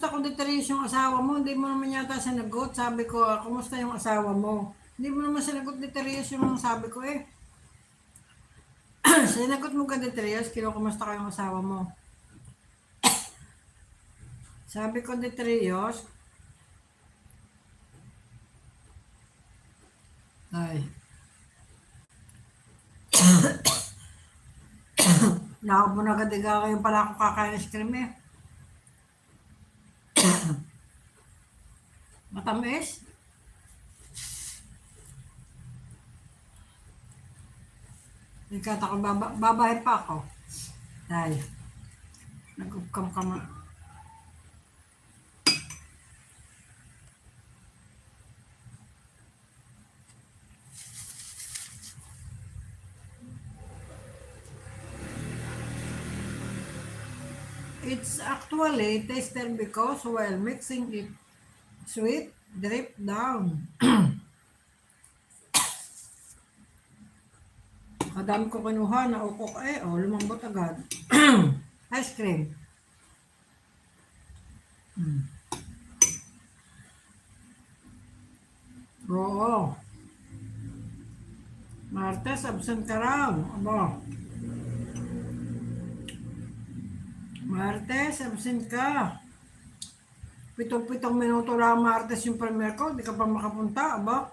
Kumusta kung deterioris yung asawa mo? Hindi mo naman yata sinagot. Sabi ko, kumusta yung asawa mo? Hindi mo naman sinagot deterioris yung sabi ko eh. Sinagot mo ka deterioris, kumusta ka yung asawa mo? Sabi ko deterioris. Ay. Nakabo na kadiga kayo pala ako kakain ice cream eh. Matamis? Ikata ko, babahay pa ako. Ay. Nag-upcam ka ma. It's actually tasted because while mixing it sweet, drip down. Madami ko kinuha na ukok eh. O, lumambot agad. Ice cream. Oo. Martes, absent ka raw. Aba. Martes, absent ka. 7 minuto lang Martes yung premier ko. Di ka pa makapunta. Aba.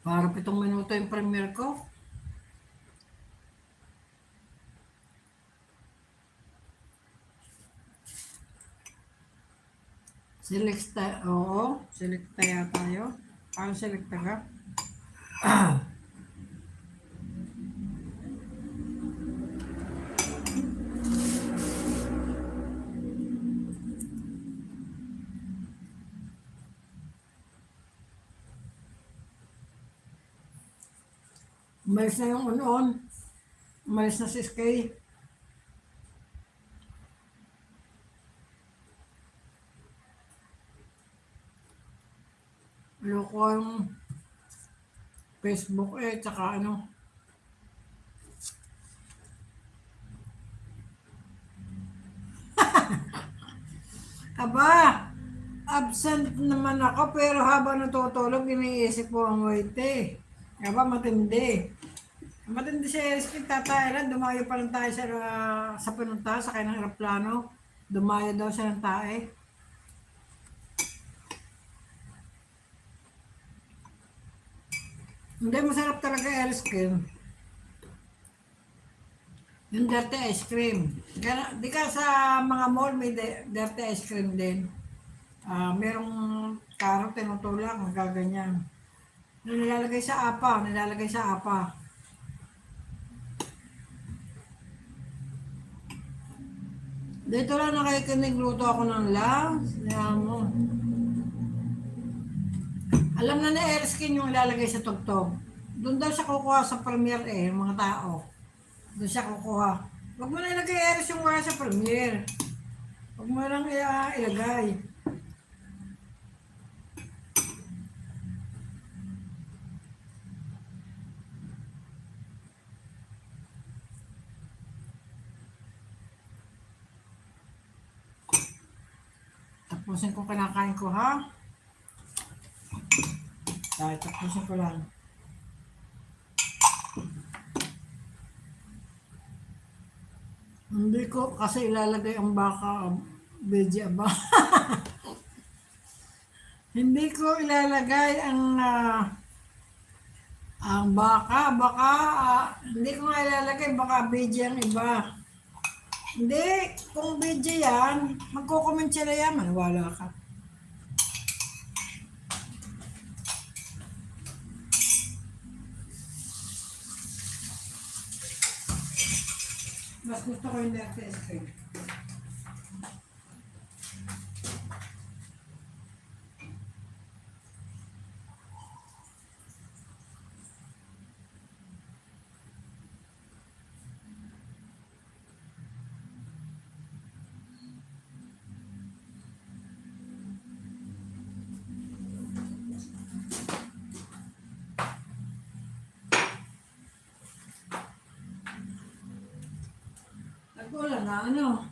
Para 7 minuto yung premier ko. Selecta. Oo. Selecta yata yun. Paano selecta ka? Umalis na yung on-on. Umalis na si SK. Loko yung Facebook eh, tsaka ano. Aba, absent naman ako pero habang natutulog, iniisip ko ang waite. Aba, matindi. Matindi si Eric, tatay dumayo pa lang tayo sa pinunta, sa kanyang aeroplano. Dumayo daw siya ng tae. Hindi, masarap talaga ice cream. Yung dirty ice cream. Di ka sa mga mall may dirty ice cream din. Merong karot, tinutulak, magaganyan. Nilalagay sa apa. Dito lang nakikinig, luto ako ng lunch. Mo. Alam na ni Erskin yung ilalagay sa tugtog. Doon daw siya kukuha sa premiere eh, mga tao. Doon siya kukuha. Huwag mo na ilagay Ers yung wala sa premiere. Huwag mo lang ilagay. Tapusin ko kinakain ko ha. Dahil tapusin ko lang. Hindi ko kasi ilalagay ang baka veggie ba? Hindi ko ilalagay ang baka hindi ko nga ilalagay baka veggie ang iba. Hindi, kung veggie yan, magko-comment sila yan, maniwala ka. Mas gusto ko yung dirty ice cream. Wala na, ano?